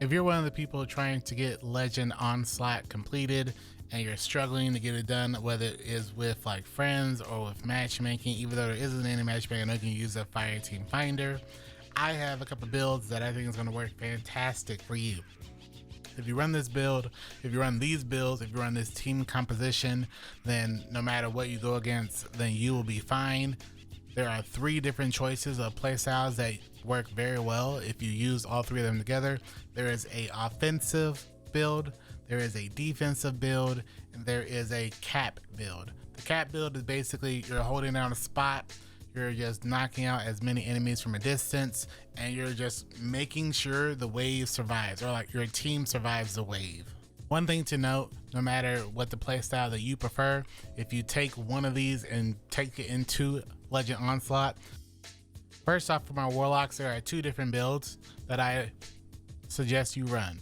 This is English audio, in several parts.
If you're one of the people trying to get Legend Onslaught completed and you're struggling to get it done, whether it is with like friends or with matchmaking, even though there isn't any matchmaking, I know you can use a Fire Team Finder. I have a couple builds that I think is going to work fantastic for you. If you run this build, if you run these builds, if you run this team composition, then no matter what you go against, then you will be fine. There are 3 different choices of playstyles that work very well if you use all 3 of them together. There is a offensive build, there is a defensive build, and there is a cap build. The cap build is basically you're holding down a spot, you're just knocking out as many enemies from a distance, and you're just making sure the wave survives, or like your team survives the wave. One thing to note, no matter what the playstyle that you prefer, if you take one of these and take it into Legend Onslaught, first off, for my Warlocks, there are 2 different builds that I suggest you run.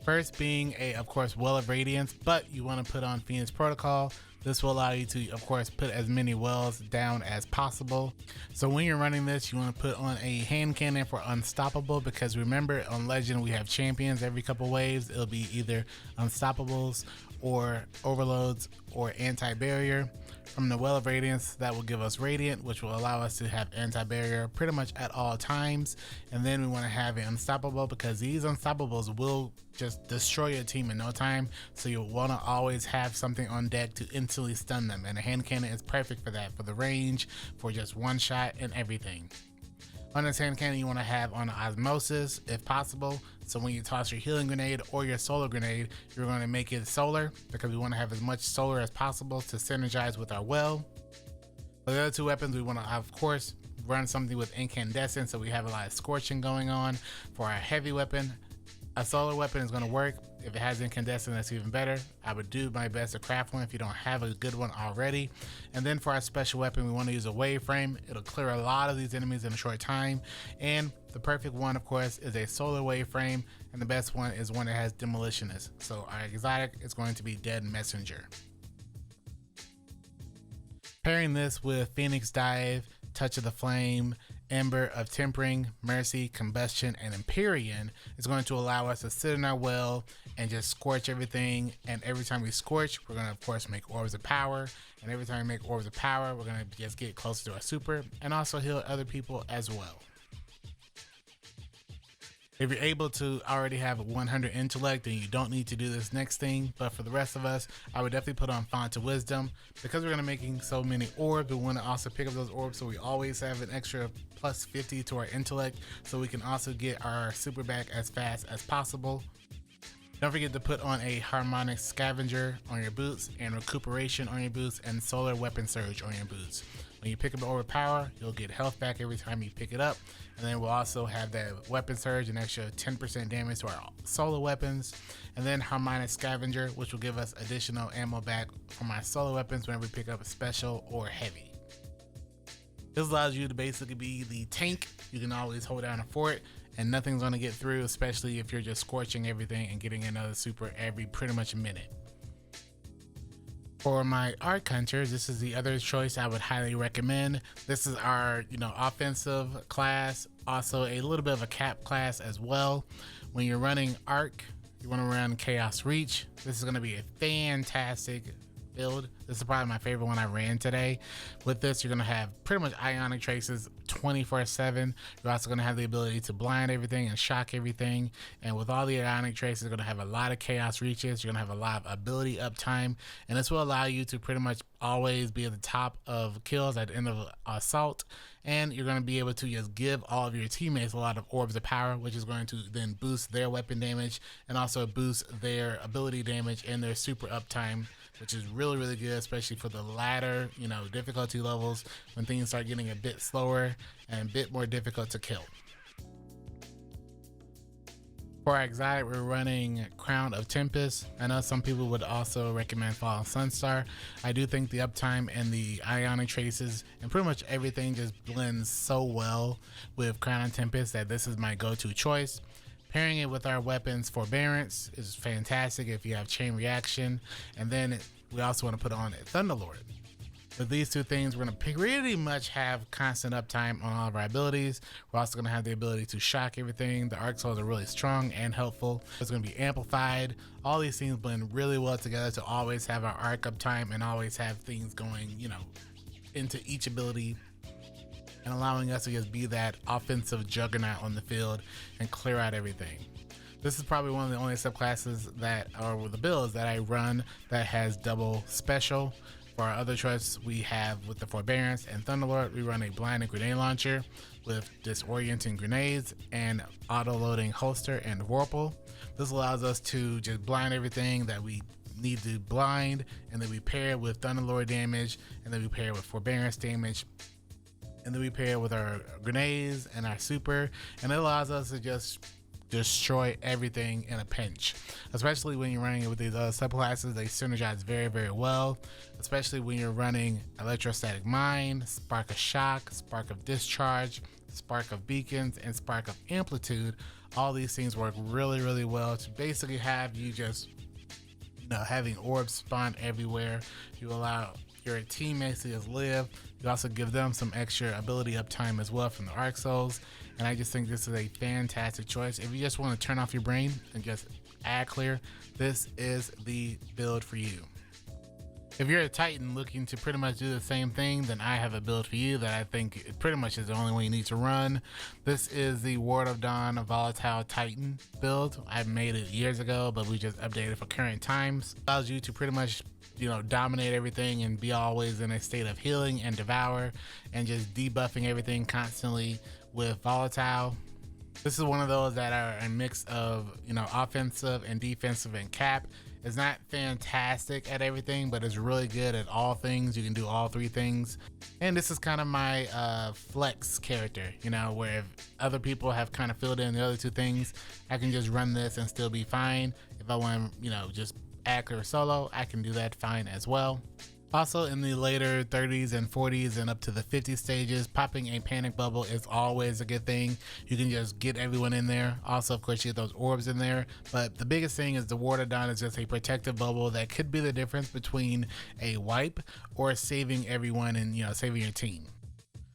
First being of course, Well of Radiance, but you want to put on Phoenix Protocol. This will allow you to, of course, put as many wells down as possible. So when you're running this, you want to put on a hand cannon for Unstoppable, because remember, on Legend we have champions every couple waves. It'll be either Unstoppables or Overloads or Anti-Barrier. From the Well of Radiance, that will give us Radiant, which will allow us to have Anti-Barrier pretty much at all times. And then we want to have an Unstoppable, because these Unstoppables will just destroy your team in no time. So you'll want to always have something on deck to instantly stun them. And a hand cannon is perfect for that, for the range, for just one shot and everything. On this hand cannon, you want to have on Osmosis if possible. So when you toss your healing grenade or your solar grenade, you're going to make it solar, because we want to have as much solar as possible to synergize with our well. For the other 2 weapons, we want to, of course, run something with incandescent, so we have a lot of scorching going on. For our heavy weapon, a solar weapon is going to work. If it has incandescent, that's even better. I would do my best to craft one if you don't have a good one already. And then for our special weapon, we want to use a wave frame. It'll clear a lot of these enemies in a short time. And the perfect one, of course, is a solar wave frame. And the best one is one that has demolitionist. So our exotic is going to be Dead Messenger. Pairing this with Phoenix Dive, Touch of the Flame, Ember of Tempering, Mercy, Combustion, and Empyrean is going to allow us to sit in our well and just scorch everything. And every time we scorch, we're going to, of course, make Orbs of Power. And every time we make Orbs of Power, we're going to just get closer to our super and also heal other people as well. If you're able to already have 100 intellect, then you don't need to do this next thing. But for the rest of us, I would definitely put on Font of Wisdom, because we're going to making so many orbs. We want to also pick up those orbs, so we always have an extra plus 50 to our intellect, so we can also get our super back as fast as possible. Don't forget to put on a Harmonic Scavenger on your boots, and Recuperation on your boots, and Solar Weapon Surge on your boots. When you pick up an Overpower, you'll get health back every time you pick it up. And then we'll also have that Weapon Surge, an extra 10% damage to our solo weapons. And then Harmonic Scavenger, which will give us additional ammo back from our solo weapons whenever we pick up a special or heavy. This allows you to basically be the tank. You can always hold down a fort and nothing's going to get through, especially if you're just scorching everything and getting another super every pretty much a minute. For my Arc Hunters, this is the other choice I would highly recommend. This is our, offensive class, also a little bit of a cap class as well. When you're running Arc, you want to run Chaos Reach. This is going to be a fantastic build. This is probably my favorite one I ran today. With this, you're going to have pretty much Ionic Traces 24/7. You're also going to have the ability to blind everything and shock everything. And with all the Ionic Traces, you're going to have a lot of Chaos Reaches. You're going to have a lot of ability uptime. And this will allow you to pretty much always be at the top of kills at the end of assault. And you're going to be able to just give all of your teammates a lot of Orbs of Power, which is going to then boost their weapon damage and also boost their ability damage and their super uptime, which is really, really good, especially for the latter, difficulty levels when things start getting a bit slower and a bit more difficult to kill. For our exotic, we're running Crown of Tempest. I know some people would also recommend Fallen Sunstar. I do think the uptime and the Ionic Traces and pretty much everything just blends so well with Crown of Tempest that this is my go-to choice. Pairing it with our weapons Forbearance is fantastic if you have Chain Reaction. And then we also want to put on a Thunderlord. With these two things, we're going to pretty much have constant uptime on all of our abilities. We're also going to have the ability to shock everything. The arc souls are really strong and helpful. It's going to be amplified. All these things blend really well together to always have our arc uptime and always have things going, you know, into each ability, and allowing us to just be that offensive juggernaut on the field and clear out everything. This is probably one of the only subclasses that, or the builds that I run that has double special. For our other choice, we have with the Forbearance and Thunderlord, we run a blinding grenade launcher with disorienting grenades and auto-loading holster and Whirlpool. This allows us to just blind everything that we need to blind, and then we pair it with Thunderlord damage, and then we pair it with Forbearance damage, and then we pair it with our grenades and our super, and it allows us to just destroy everything in a pinch. Especially when you're running it with these other subclasses, they synergize very, very well, especially when you're running Electrostatic Mine, Spark of Shock, Spark of Discharge, Spark of Beacons, and Spark of Amplitude. All these things work really, really well to basically have you just, you know, having orbs spawn everywhere. You allow your teammates to just live. You also give them some extra ability uptime as well from the Arc Souls, and I just think this is a fantastic choice. If you just want to turn off your brain and just add clear, this is the build for you. If you're a Titan looking to pretty much do the same thing, then I have a build for you that I think it pretty much is the only way you need to run. This is the Ward of Dawn Volatile Titan build. I made it years ago, but we just updated for current times. It allows you to pretty much, you know, dominate everything and be always in a state of healing and devour, and just debuffing everything constantly with Volatile. This is one of those that are a mix of, you know, offensive and defensive and cap. It's not fantastic at everything, but it's really good at all things. You can do all three things. And this is kind of my flex character, you know, where if other people have kind of filled in the other two things, I can just run this and still be fine. If I want to, you know, just add clear solo, I can do that fine as well. Also, in the later 30s and 40s and up to the 50 stages, popping a panic bubble is always a good thing. You can just get everyone in there. Also, of course, you get those orbs in there. But the biggest thing is the Ward of Dawn is just a protective bubble that could be the difference between a wipe or saving everyone and, you know, saving your team.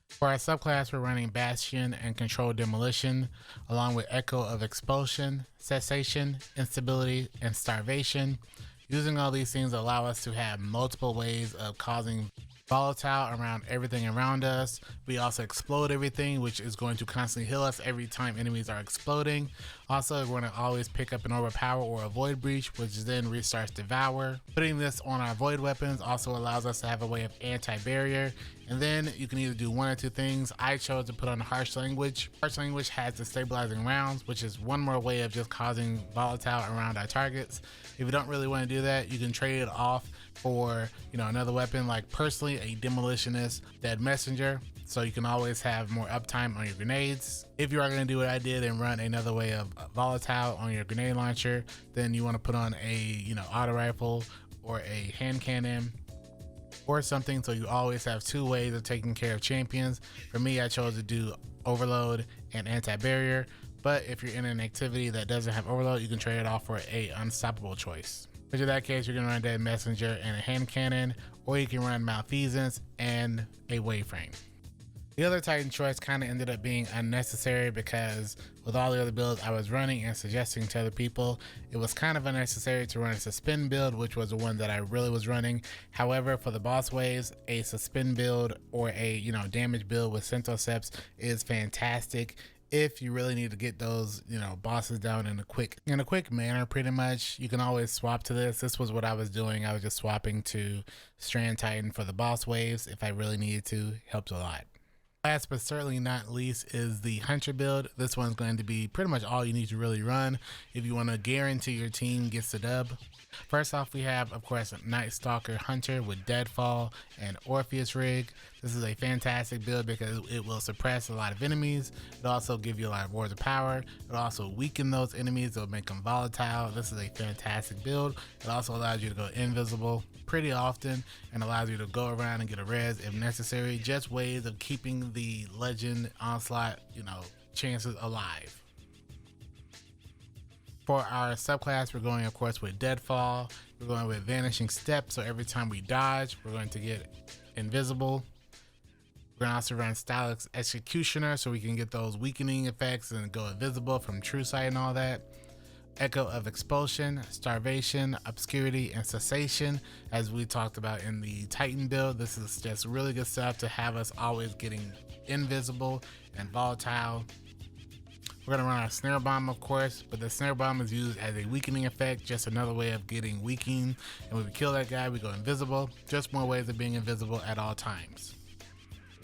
For our subclass, we're running Bastion and Controlled Demolition, along with Echo of Expulsion, Cessation, Instability, and Starvation. Using all these things allow us to have multiple ways of causing volatile around everything around us. We also explode everything, which is going to constantly heal us every time enemies are exploding. Also, we're going to always pick up an Overpower or a Void Breach, which then restarts Devour. Putting this on our Void weapons also allows us to have a way of anti-barrier. And then you can either do one or two things. I chose to put on Harsh Language. Harsh Language has the stabilizing rounds, which is one more way of just causing volatile around our targets. If you don't really want to do that, you can trade it off for, you know, another weapon, like personally a Demolitionist, Dead Messenger, so you can always have more uptime on your grenades. If you are going to do what I did and run another way of volatile on your grenade launcher, then you want to put on a, you know, auto rifle or a hand cannon or something, so you always have two ways of taking care of champions. For me, I chose to do overload and anti-barrier, but if you're in an activity that doesn't have overload, you can trade it off for a unstoppable choice. Which in that case, you're gonna run Dead Messenger and a hand cannon, or you can run Malfeasance and a Wayframe. The other Titan choice kind of ended up being unnecessary because with all the other builds I was running and suggesting to other people, it was kind of unnecessary to run a Suspend build, which was the one that I really was running. However, for the boss waves, a Suspend build or a, you know, damage build with Centoseps is fantastic. If you really need to get those, you know, bosses down in a quick manner, pretty much, you can always swap to this. This was what I was doing. I was just swapping to Strand Titan for the boss waves if I really needed to. Helped a lot. Last but certainly not least is the Hunter build. This one's going to be pretty much all you need to really run if you want to guarantee your team gets the dub. First off, we have, of course, Night Stalker Hunter with Deadfall and Orpheus Rig. This is a fantastic build because it will suppress a lot of enemies. It'll also give you a lot of Words of Power. It'll also weaken those enemies. It'll make them volatile. This is a fantastic build. It also allows you to go invisible pretty often and allows you to go around and get a res if necessary. Just ways of keeping the Legend Onslaught, you know, chances alive. For our subclass, we're going, of course, with Deadfall. We're going with Vanishing Step, so every time we dodge, we're going to get invisible. We're gonna also run Style Executioner so we can get those weakening effects and go invisible from True Sight and all that. Echo of Expulsion, Starvation, Obscurity, and Cessation, as we talked about in the Titan build. This is just really good stuff to have us always getting invisible and volatile. We're gonna run our Snare Bomb, of course, but the Snare Bomb is used as a weakening effect, just another way of getting weakened. And when we kill that guy, we go invisible. Just more ways of being invisible at all times.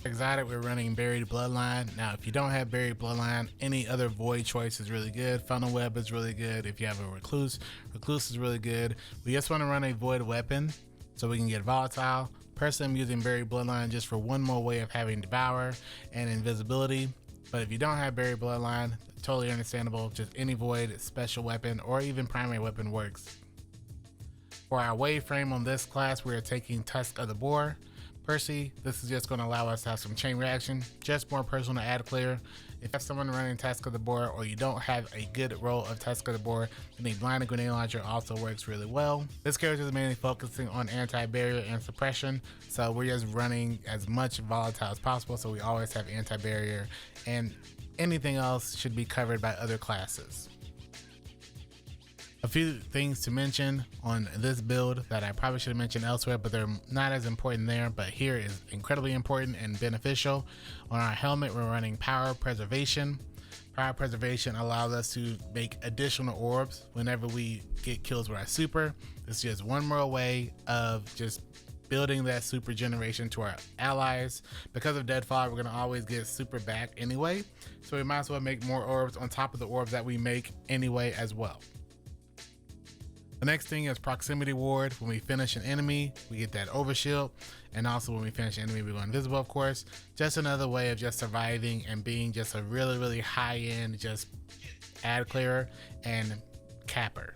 Exotic, we're running Buried Bloodline. Now, if you don't have Buried Bloodline, any other Void choice is really good. Funnel Web is really good. If you have a Recluse, Recluse is really good. We just want to run a Void weapon so we can get volatile. Personally, I'm using Buried Bloodline just for one more way of having Devour and Invisibility. But if you don't have Buried Bloodline, totally understandable. Just any Void special weapon or even primary weapon works. For our wave frame on this class, we are taking Tusk of the Boar. Personally, this is just going to allow us to have some chain reaction, just more personal ad clear. If you have someone running Tusk of the Boar or you don't have a good roll of Tusk of the Boar, then the Blinding Grenade Launcher also works really well. This character is mainly focusing on anti-barrier and suppression, so we're just running as much volatile as possible, so we always have anti-barrier, and anything else should be covered by other classes. A few things to mention on this build that I probably should have mentioned elsewhere, but they're not as important there, but here is incredibly important and beneficial. On our helmet, we're running Power Preservation. Power Preservation allows us to make additional orbs whenever we get kills with our super. This is just one more way of just building that super generation to our allies. Because of Deadfall, we're gonna always get super back anyway, so we might as well make more orbs on top of the orbs that we make anyway as well. The next thing is Proximity Ward. When we finish an enemy, we get that overshield. And also when we finish an enemy, we go invisible, of course. Just another way of just surviving and being just a really, really high-end just ad clearer and capper.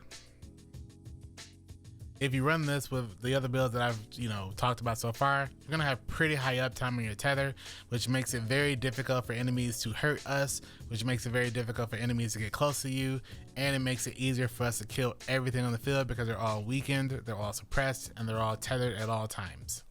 If you run this with the other builds that I've talked about so far, you're gonna have pretty high uptime on your tether, which makes it very difficult for enemies to hurt us, which makes it very difficult for enemies to get close to you, and it makes it easier for us to kill everything on the field because they're all weakened, they're all suppressed, and they're all tethered at all times.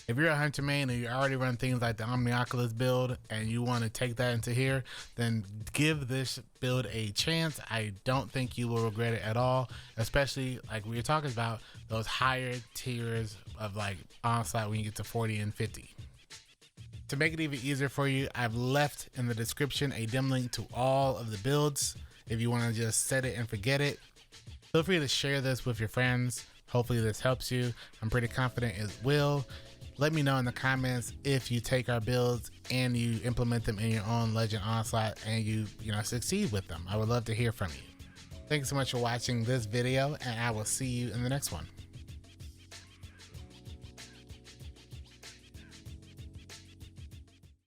If you're a hunter main and you already run things like the Omnioculus build and you want to take that into here, then give this build a chance. I don't think you will regret it at all, especially like we were talking about those higher tiers of like Onslaught when you get to 40 and 50. To make it even easier for you, I've left in the description a dim link to all of the builds. If you want to just set it and forget it, feel free to share this with your friends. Hopefully this helps you. I'm pretty confident it will. Let me know in the comments if you take our builds and you implement them in your own Legend Onslaught and you succeed with them. I would love to hear from you. Thanks so much for watching this video, and I will see you in the next one.